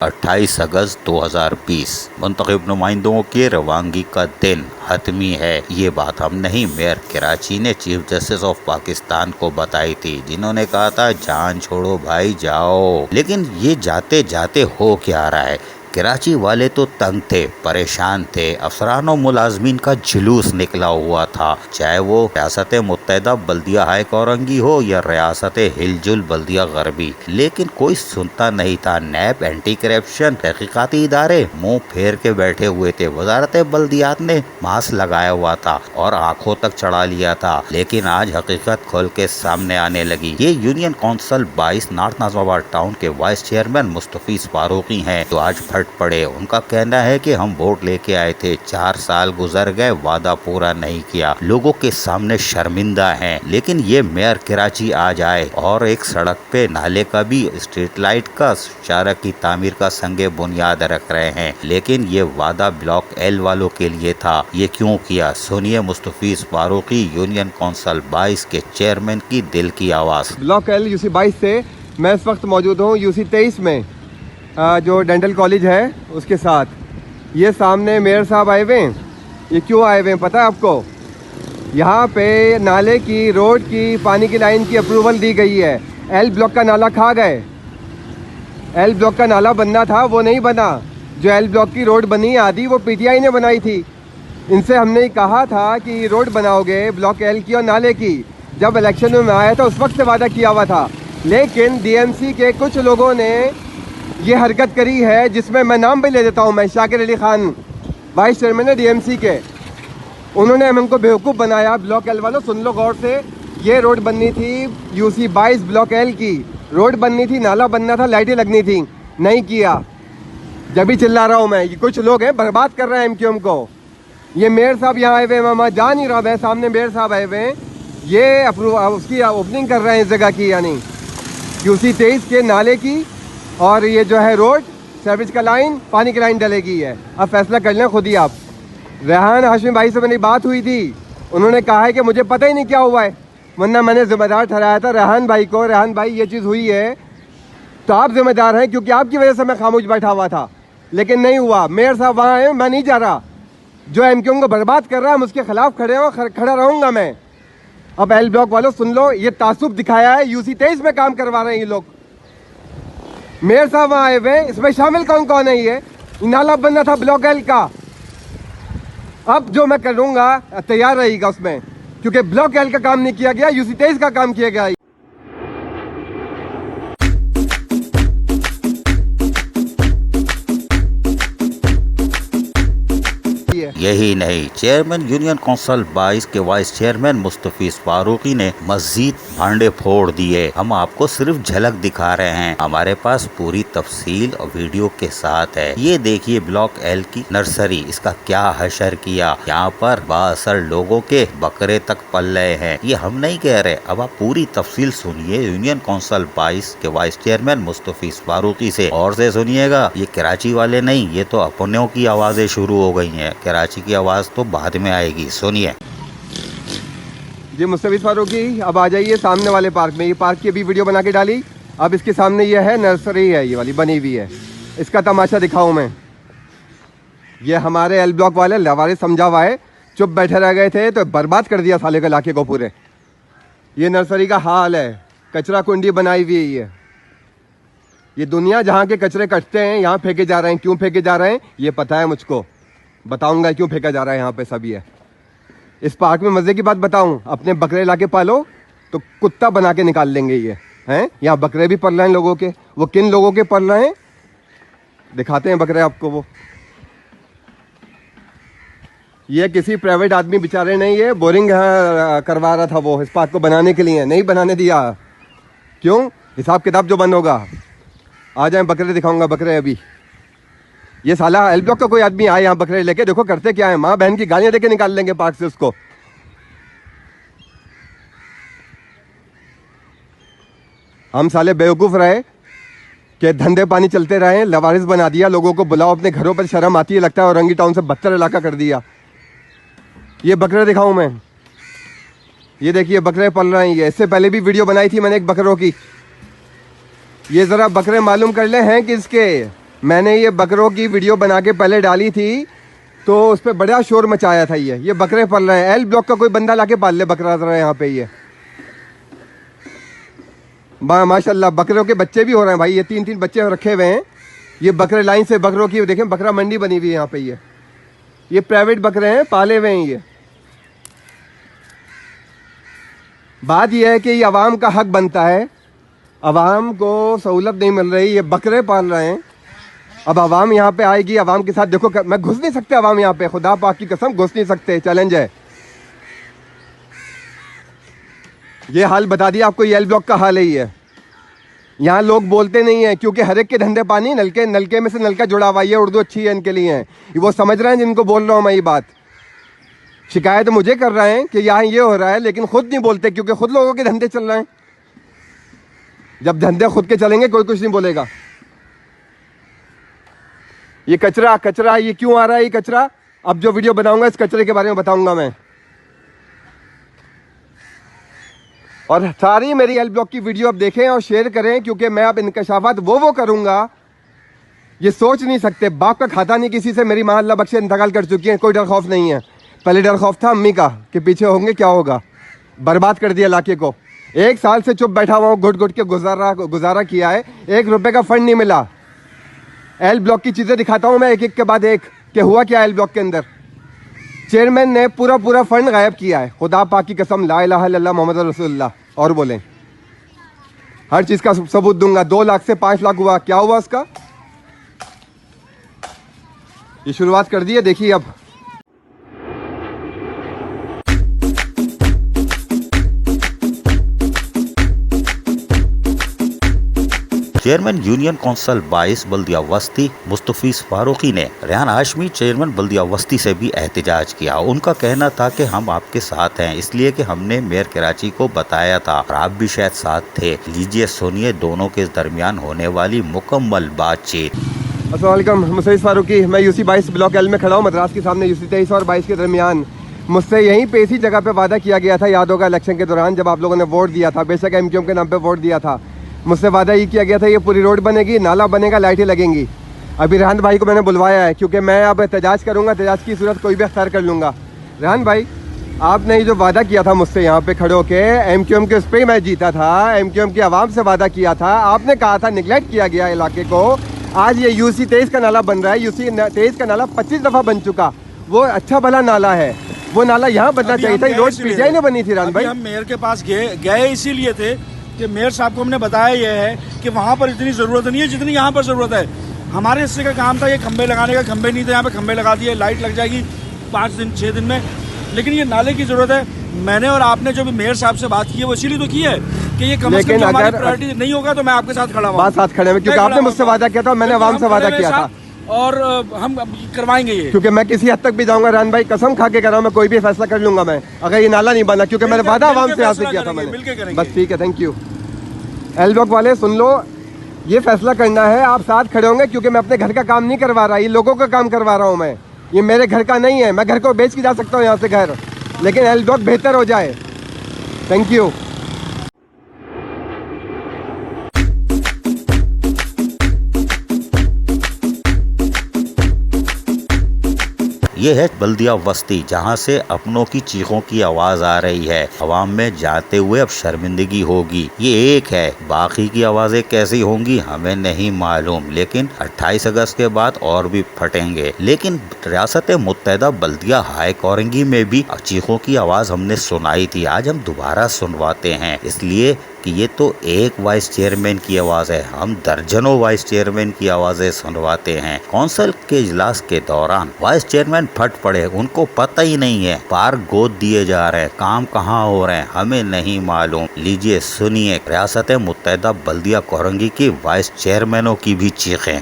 28 अगस्त 2020 मुंतखब नुमाइंदों के रवानगी का दिन हतमी है। ये बात हम नहीं, मेयर कराची ने चीफ जस्टिस ऑफ पाकिस्तान को बताई थी, जिन्होंने कहा था जान छोड़ो भाई जाओ। लेकिन ये जाते जाते हो क्या रहा है? कराची वाले तो तंग थे, परेशान थे। अफसरान और मुलाजमीन का जुलूस निकला हुआ था, चाहे वो रियासत मुत्तहिदा बल्दिया हाई कोरंगी हो या रियासत हिलजुल बल्दिया गरबी। लेकिन कोई सुनता नहीं था। नैब, एंटी करप्शन, तहकीकाती इदारे मुंह फेर के बैठे हुए थे। वजारत बल्दियात ने मास्क लगाया हुआ था और आंखों तक चढ़ा लिया था। लेकिन आज हकीकत खोल के सामने आने लगी। ये union council 22 north Nazimabad town के वाइस चेयरमैन मुस्तफीज फारूकी हैं, जो आज फट पड़े। उनका कहना है कि हम वोट लेके आए थे, 4 साल गुजर गए, वादा पूरा नहीं किया, लोगों के सामने शर्मिंदा हैं। लेकिन ये मेयर कराची आज आए और एक सड़क पे नाले का भी, स्ट्रीट लाइट का, सड़क की तामीर का संगे बुनियाद रख रहे हैं। लेकिन ये वादा ब्लॉक एल वालों के लिए था। ये क्यों किया? सुनिए मुस्तफीज फारूकी, यूनियन काउंसिल 22 के चेयरमैन की दिल की आवाज। ब्लॉक एल यूसी 22 से मैं इस वक्त मौजूद हूँ यूसी 23 में, जो डेंटल कॉलेज है उसके साथ। ये सामने मेयर साहब आए हुए हैं। ये क्यों आए हुए हैं पता है आपको? यहाँ पे नाले की, रोड की, पानी की लाइन की अप्रूवल दी गई है। एल ब्लॉक का नाला खा गए। एल ब्लॉक का नाला बनना था, वो नहीं बना। जो एल ब्लॉक की रोड बनी आधी, वो पीटीआई ने बनाई थी। इनसे हमने कहा था कि रोड बनाओगे ब्लॉक एल की और नाले की। जब इलेक्शन में आया था उस वक्त से वादा किया हुआ था। लेकिन डीएमसी के कुछ लोगों ने ये हरकत करी है, जिसमें मैं नाम भी ले देता हूँ। मैं शाकिर अली खान, वाइस चेयरमैन है डीएमसी के। उन्होंने हमको बेवकूफ़ बनाया। ब्लॉक एल वालों सुन लो गौर से, ये रोड बननी थी यूसी 22 ब्लॉक एल की रोड बननी थी, नाला बनना था, लाइटें लगनी थी, नहीं किया। जब भी चिल्ला रहा हूँ मैं, ये कुछ लोग हैं बर्बाद कर रहे हैं एमक्यूएम को। ये मेयर साहब यहाँ आए हुए हैं, मैं जा नहीं रहा, मैं सामने मेयर साहब आए हुए हैं। ये उसकी ओपनिंग कर रहे हैं इस जगह की, यानी यूसी 23 के नाले की। और ये जो है रोड, सर्विस का लाइन, पानी की लाइन डलेगी है। अब फैसला कर लें खुद ही आप। रेहान हाशमी भाई से मेरी बात हुई थी, उन्होंने कहा है कि मुझे पता ही नहीं क्या हुआ है, वरना मैंने जिम्मेदार ठहराया था रेहान भाई को। रेहान भाई ये चीज़ हुई है तो आप जिम्मेदार हैं, क्योंकि आपकी वजह से मैं खामोश बैठा हुआ था। लेकिन नहीं हुआ। मेयर साहब वहाँ हैं, मैं नहीं जा रहा। जो एमक्यूएम को बर्बाद कर रहा है, हम उसके खिलाफ खड़ा रहूँगा मैं। अब एल ब्लॉक वालों सुन लो, ये तासुब दिखाया है। यूसी 23 में काम करवा रहे हैं ये लोग। मेयर साहब वहाँ आए हुए, इसमें शामिल कौन कौन है? ये नाला बनना था ब्लॉक एल का। अब जो मैं करूँगा तैयार रहेगा उसमें, क्योंकि ब्लॉक एल का काम नहीं किया गया, यूसी 23 का काम किया गया। यही नहीं, चेयरमैन यूनियन काउंसिल 22 के वाइस चेयरमैन मुस्तफीज फारूकी ने मजीद भांडे फोड़ दिए। हम आपको सिर्फ झलक दिखा रहे हैं, हमारे पास पूरी तफसील और वीडियो के साथ है। ये देखिए ब्लॉक एल की नर्सरी, इसका क्या हशर किया। यहाँ पर बाअसर लोगों के बकरे तक पल रहे हैं। ये हम नहीं कह रहे। अब आप पूरी तफसील सुनिए यूनियन काउंसिल 22 के वाइस चेयरमैन मुस्तफीज फारूकी से। और से सुनिएगा, ये कराची वाले नहीं, ये तो अपनों की आवाजें शुरू हो गई हैं। कराची की आवाज तो बाद में आएगी, सुनिए। जी मुस्तफीज फारूकी, अब आ जाइए सामने वाले पार्क में। ये पार्क की अभी वीडियो बना के डाली। अब इसके सामने ये है नर्सरी है, ये वाली बनी हुई है। इसका तमाशा दिखाऊं मैं। ये हमारे एल ब्लॉक वाले लवारे समझा हुआ है, चुप बैठे रह गए थे तो बर्बाद कर दिया साले के इलाके को पूरे। ये नर्सरी का हाल है, कचरा कुंडी बनाई हुई है ये दुनिया जहाँ के कचरे कटते हैं यहाँ फेंके जा रहे हैं। क्यों फेंके जा रहे हैं ये पता है मुझको, बताऊंगा क्यों फेंका जा रहा है यहाँ पे सब। ये इस पार्क में मजे की बात बताऊं, अपने बकरे लाके पालो तो कुत्ता बना के निकाल लेंगे ये हैं। यहाँ बकरे भी पल रहे हैं लोगों के। वो किन लोगों के पल रहे हैं दिखाते हैं बकरे आपको। वो ये किसी प्राइवेट आदमी बेचारे ने ये बोरिंग यहाँ करवा रहा था, वो इस पार्क को बनाने के लिए नहीं बनाने दिया। क्यों? हिसाब किताब जो बंद होगा। आ जाए बकरे दिखाऊंगा, बकरे अभी। ये साला एल ब्लॉक का कोई आदमी आए यहाँ बकरे लेके, देखो करते क्या है, माँ बहन की गालियां देके निकाल लेंगे पार्क से उसको। हम साले बेवकूफ रहे कि धंधे पानी चलते रहे, लवारिस बना दिया लोगों को। बुलाओ अपने घरों पर, शर्म आती है लगता है। औरंगी टाउन से बदतर इलाका कर दिया। ये बकरे दिखाऊं मैं, ये देखिए बकरे पल रहे हैं। ये इससे पहले भी वीडियो बनाई थी मैंने एक बकरों की। ये जरा बकरे मालूम कर ले हैं किसके। मैंने ये बकरों की वीडियो बना के पहले डाली थी तो उस पर बड़ा शोर मचाया था। ये बकरे पल रहे हैं। एल ब्लॉक का कोई बंदा लाके पाल ले बकरा जरा यहाँ पे। ये माशाल्लाह बकरों के बच्चे भी हो रहे हैं भाई। ये 3-3 बच्चे रखे हुए हैं। ये बकरे लाइन से बकरों की देखें, बकरा मंडी बनी हुई है यहाँ पे। ये प्राइवेट बकरे हैं, पाले हुए हैं। ये बात यह है कि ये अवाम का हक बनता है। अवाम को सहूलत नहीं मिल रही, ये बकरे पाल रहे हैं। अब अवाम यहाँ पे आएगी, अवाम के साथ देखो मैं घुस नहीं सकते अवाम यहाँ पे, खुदा पाक की कसम घुस नहीं सकते, चैलेंज है। ये हाल बता दिया आपको, ये एल ब्लॉक का हाल है। ये यहाँ लोग बोलते नहीं है क्योंकि हर एक के धंधे पानी नलके में से नलका जुड़ा हुआ। ये उर्दू अच्छी है इनके लिए, है वो समझ रहे हैं जिनको बोल रहा हूँ मैं। ये बात शिकायत मुझे कर रहे हैं कि यहाँ ये हो रहा है, लेकिन खुद नहीं बोलते क्योंकि खुद लोगों के धंधे चल रहे हैं। जब धंधे खुद के चलेंगे कोई कुछ नहीं बोलेगा। ये कचरा ये क्यों आ रहा है? ये कचरा अब जो वीडियो बनाऊंगा इस कचरे के बारे में बताऊंगा मैं। और सारी मेरी एल ब्लॉक की वीडियो अब देखें और शेयर करें, क्योंकि मैं अब इंकशाफात वो करूंगा ये सोच नहीं सकते। बाप का खाता नहीं किसी से, मेरी माँ अल्लाह बख्शे इंतकाल कर चुकी है, कोई डर खौफ नहीं है। पहले डर खौफ था अम्मी का कि पीछे होंगे क्या होगा। बर्बाद कर दिया इलाके को। 1 साल से चुप बैठा हुआ हूँ, घुट के गुजारा किया है। 1 रुपए का फंड नहीं मिला। एल ब्लॉक की चीजें दिखाता हूँ मैं एक के बाद एक कि हुआ क्या एल ब्लॉक के अंदर। चेयरमैन ने पूरा फंड गायब किया है। खुदा पाक की कसम, ला इलाहा इल्लल्लाह मोहम्मद रसूलुल्लाह। और बोलें हर चीज का सबूत दूंगा। 2 लाख से 5 लाख हुआ, क्या हुआ उसका? ये शुरुआत कर दी है, देखिए अब। चेयरमैन यूनियन काउंसिल 22 बल्दिया वस्ती मुस्तफीज फारूकी ने रेहान हाशमी चेयरमैन बल्दिया वस्ती से भी एहतजाज किया। उनका कहना था कि हम आपके साथ हैं, इसलिए कि हमने मेयर कराची को बताया था और आप भी शायद साथ थे। लीजिए सुनिए दोनों के दरमियान होने वाली मुकम्मल बातचीत। अस्सलाम वालेकुम, मुस्तफीज फारूकी। मैं यूसी 22 ब्लॉक एल में खड़ा हूँ, मद्रास के सामने। यूसी 23 और 22 के दरमियान मुझसे यहीं पे इसी जगह पे वादा किया गया था, याद होगा इलेक्शन के दौरान जब आप लोगों ने वोट दिया था। बेशक एमक्यूएम के नाम पे वोट दिया था। मुझसे वादा ये किया गया था ये पूरी रोड बनेगी, नाला बनेगा, लाइटें लगेंगी। अभी रेहान भाई को मैंने बुलवाया है क्योंकि मैं अब एहतजाज करूँगा। एहतजाज की सूरत कोई भी अख्तियार कर लूँगा। रेहान भाई, आपने जो वादा किया था मुझसे यहाँ पे खड़े होके, एमक्यूएम के उस पर ही मैं जीता था, एमक्यूएम की आवाम से वादा किया था। आपने कहा था निगलेक्ट किया गया इलाके को। आज ये यूसी 23 का नाला बन रहा है। यूसी 23 का नाला 25 दफ़ा बन चुका। वो अच्छा भला नाला है, वो नाला यहाँ बनना चाहिए था। रोड पीजीआई ने बनी थी। रेहान भाई, हम मेयर के पास गए इसीलिए थे कि मेयर साहब को हमने बताया यह है कि वहाँ पर इतनी ज़रूरत नहीं है जितनी यहाँ पर ज़रूरत है। हमारे हिस्से का काम था ये खंबे लगाने का, खंबे नहीं थे यहाँ पे, खंबे लगा दिए, लाइट लग जाएगी 5-6 दिन में। लेकिन ये नाले की ज़रूरत है। मैंने और आपने जो भी मेयर साहब से बात की है वो इसीलिए तो की है कि ये कम से कम हमारी प्रायोरिटी नहीं होगा तो मैं आपके साथ खड़ा हूँ। साथ खड़े हैं क्योंकि आपने मुझसे वादा किया था, मैंने आवाम से वादा किया था और हम करवाएंगे ये। क्योंकि मैं किसी हद तक भी जाऊंगा रेहान भाई, कसम खा के कर रहा हूँ, मैं कोई भी फैसला कर लूंगा मैं, अगर ये नाला नहीं बना, क्योंकि मैंने वादा आवाम से हासिल किया था मैंने। बस ठीक है, थैंक यू। एल ब्लॉक वाले सुन लो, ये फैसला करना है, आप साथ खड़े होंगे क्योंकि मैं अपने घर का काम नहीं करवा रहा, ये लोगों का काम करवा रहा हूँ मैं। ये मेरे घर का नहीं है, मैं घर को बेच के जा सकता हूँ यहाँ से घर, लेकिन एल ब्लॉक बेहतर हो जाए। Thank you. ये है बल्दिया वस्ती, जहाँ से अपनों की चीखों की आवाज़ आ रही है। अवाम में जाते हुए अब शर्मिंदगी होगी। ये एक है, बाकी की आवाज़ें कैसी होंगी हमें नहीं मालूम, लेकिन 28 अगस्त के बाद और भी फटेंगे। लेकिन रियासत मुत्तहिदा बल्दिया हाई कोरंगी में भी चीखों की आवाज़ हमने सुनाई थी। आज हम दोबारा सुनवाते हैं, इसलिए कि ये तो एक वाइस चेयरमैन की आवाज़ है, हम दर्जनों वाइस चेयरमैन की आवाज़ें सुनवाते हैं। कौंसिल के इजलास के दौरान वाइस चेयरमैन फट पड़े, उनको पता ही नहीं है, पार गोद दिए जा रहे हैं, काम कहाँ हो रहे हैं हमें नहीं मालूम। लीजिए सुनिए रियासत मुत्तहिदा बल्दिया कोरंगी की वाइस चेयरमैनों की भी चीखें।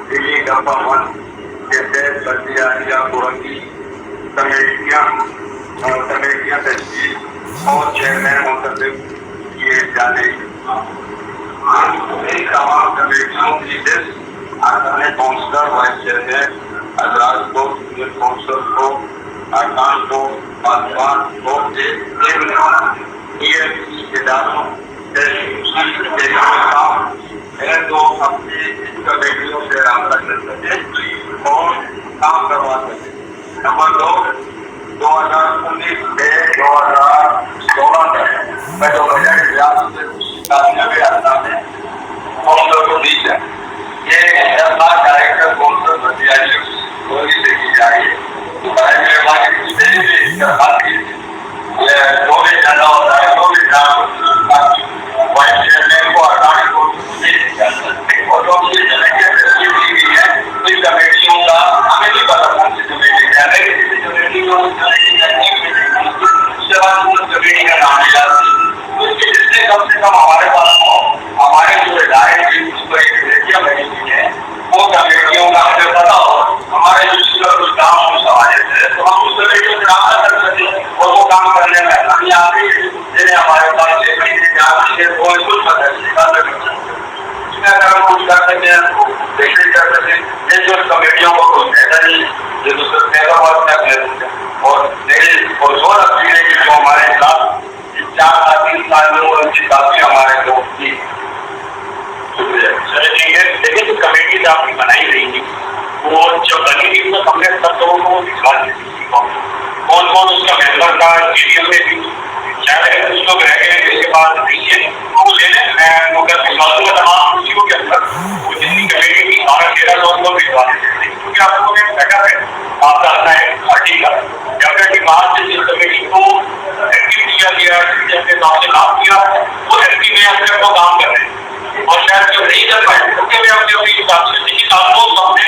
दिल्ली डब्बा 1 के तहत बल्दिया कोरंगी कमेटियां तश्कील और चेयरमैन मुंतखब किए जाने। इन तमाम कमेटियों की लिस्ट आने काउंसलर वाइस चेयरमैन हजरात को यूनियन काउंसिल को अरकान को पासवान को इदारों जैसे काम है तो अपनी कमेटियों से रब्ता कर सके और काम करवा सके। नंबर 2, 2019 से 2016 तक मैं जो बजट रियासत कामयाबी आता है कौंसलों को दी है। ये 10 लाख डायरेक्टर कौंसल बतियाली गोली से की जा रही है। जो भी धंधा होता है जो भी वाइस चेयरमैन को अरकान को और जो भी कमेटियों का हमें नहीं पता कौन सी कमेटी है। अगर किसी कमेटी को उसके बाद कमेटी का नाम लिया उसके जितने कम से कम हमारे पास हो हमारे जो इदारे उसको एक कमेटियाँ बनी हुई है वो कमेटियों का हमें पता हो हमारे जो कुछ काम हो समाज से तो हम उस कमेटियों से काम कर सकते और वो काम करने में हम यहाँ पे जिन्हें हमारे पास कुछ अगर हम कुछ कर सकते हैं तो देखिए कर सकते हैं जो कमेटियों को ऐसा नहीं और जो रखी है जो हमारे साथ 4-3 साल में उनकी काफी हमारे लोग की देखिए जो कमेटी आपकी बनाई गई थी वो जब बनी थी तो हमने सब लोगों को विश्वास दी कौन कौन उसका मेंबर था जीडीएम में भी शायद कुछ लोग रह गए जिसके पास नहीं है वो ले लें। मैं अगर विश्वासों का तमाम खुशियों के अंदर वो जितनी कमेटी की 12-13 लोगों को विश्वास क्योंकि आप लोगों ने बैठा है आपका अपना एक पार्टी का डेफिनेटली बाहर से जिस कमेटी को एक्टिव किया गया जिसने नाम से काम किया वो एक्टिव में अपने को काम कर रहे हैं और शायद जो नहीं कर पाए क्योंकि वे अपने अपने हिसाब से लेकिन आप लोग अपने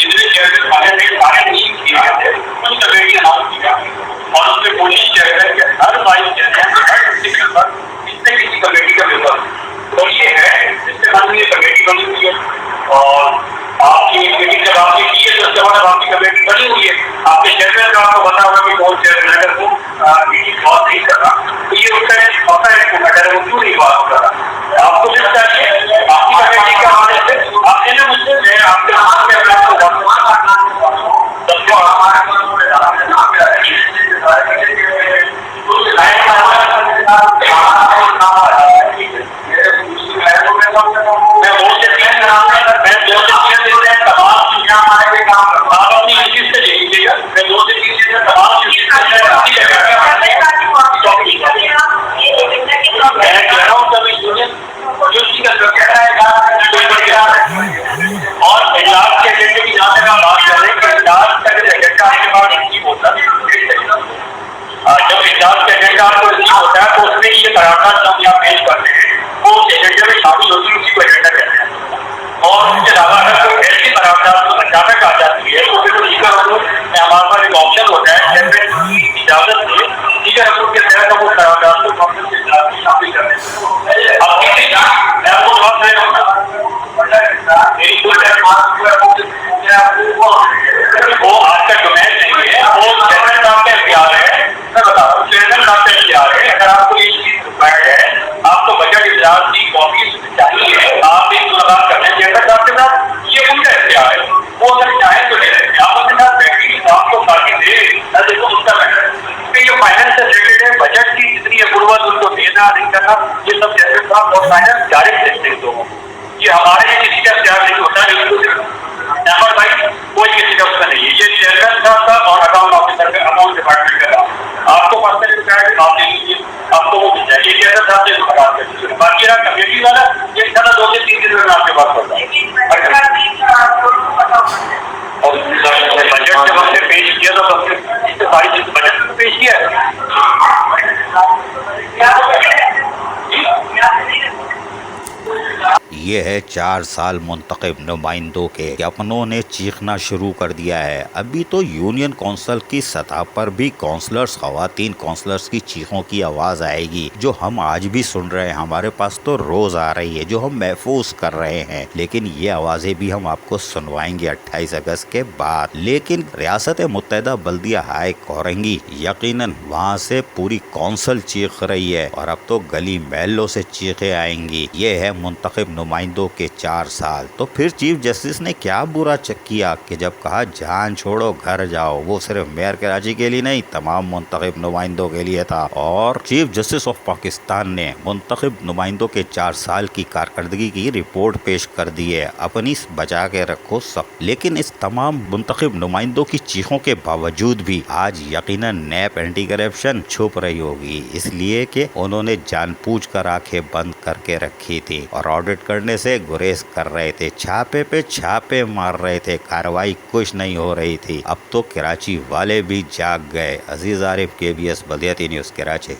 जितने चेयरमैन वाले थे सारे नहीं किए गए थे उन कमेटी का नाम किया और उसमें कोशिश चेयरमैन के हर वाइस चेयरमैन हर डिस्ट्रिक्ट पर किसी किसी कमेटी का मेंबर तो ये है जिसके नाम ये कमेटी बनी हुई है और आपकी मीटिंग जब आपने की है तो उसके बाद आपकी कमेटी बनी हुई है आपके चेयरमैन का आपको बता होगा कि कौन चेयरमैन अगर वो मीटिंग बात नहीं कर रहा तो ये उसका पता है मैटर वो क्यों नहीं बात कर रहा आपको सिर्फ चाहिए आपकी कमेटी के हवाले से आपने ना मुझसे मैं आपके नाम में अपना और इलाज के एजेंडे की जहाँ तक हम बात कर रहे हैं कि इलाज का जो एजेंडा आपके पास रिसीव होता है जब इलाज का एजेंडा आपको रिसीव होता है तो उसमें ये करारनामा जो आप पेश करते हैं वो उस एजेंडे में शामिल होती है उसी को एजेंडा कहते हैं और उसके अलावा अगर कोई ऐसी करारनामा तो अचानक आ जाती है तो फिर उसका हमारे पास एक ऑप्शन होता है जैसे इजाजत से ठीक है हम के तहत वो करारनामा को शामिल करते हैं। अब मैं आपको जवाब दे रहा हूँ वो आपका डोमेन नहीं है वो चेयरमैन साहब का इख्तियार है। मैं बता रहा हूँ चेयरमैन साहब का इख्तियार है। अगर आपको ये चीज रिक्वायर्ड है आपको बजट इजलास की कॉपी चाहिए आप एक मुलाकात करते हैं चेयरमैन साहब के साथ ये उनका इख्तियार है वो अगर चाहे तो ले लेते हैं आप उसके साथ बैठिए आपको बाकी दे देखो उसका मैटर ये फाइनेंस से रिलेटेड है बजट की जितनी अप्रूवल उनको देना नहीं करना ये सब चेयरमैन साहब और फाइनेंस डायरेक्ट देखते हैं दोनों ये हमारे किसी का इख्तियार नहीं होता नंबर भाई कोई किसी का उसका नहीं है ये चेयरमैन साहब का और अकाउंट ऑफिसर का अकाउंट डिपार्टमेंट का काम आपको पर्सनल रिक्वायर्ड आप ले लीजिए आपको वो मिल जाए ये चेयरमैन साहब से बात कर लीजिए बाकी रहा कमेटी वाला ये खाना 2 से 3 दिन में आपके पास होता है और बजट जब हमने पेश किया तो हमने सारी चीज बजट में पेश किया ये है 4 साल मुंतखब नुमाइंदों के अपनों ने चीखना शुरू कर दिया है। अभी तो यूनियन काउंसिल की सतह पर भी काउंसलर्स खवातीन काउंसलर्स की चीखों की आवाज़ आएगी जो हम आज भी सुन रहे हैं। हमारे पास तो रोज़ आ रही है जो हम महफूज कर रहे हैं लेकिन ये आवाज़ें भी हम आपको सुनवाएंगे 28 अगस्त के बाद। लेकिन रियासत मुत्तहिदा बल्दिया हाई कोरंगी यकीनन वहाँ से पूरी काउंसिल चीख रही है और अब तो गली महलों से चीखें आएंगी। ये है मुंतखब नुमाइंदों नुमाइंदों के 4 साल। तो फिर चीफ जस्टिस ने क्या बुरा किया कि जब कहा जान छोड़ो घर जाओ, वो सिर्फ मेयर कराची के लिए नहीं तमाम मुंतखब नुमाइंदों के लिए था। और चीफ जस्टिस ऑफ पाकिस्तान ने मुंतखब नुमाइंदों के 4 साल की कारकर्दगी की रिपोर्ट पेश कर दी है, अपनी बचा के रखो सब। लेकिन इस तमाम मुंतखब नुमाइंदों की चीखों के बावजूद भी आज यकीनन नैप एंटी करप्शन छुप रही होगी, इसलिए कि उन्होंने जानबूझकर आंखें बंद करके रखी थी और ऑडिट करने से गुरेज कर रहे थे, छापे पे छापे मार रहे थे, कार्रवाई कुछ नहीं हो रही थी। अब तो कराची वाले भी जाग गए। अजीज आरिफ, KBS बल्दियाती न्यूज़, कराची।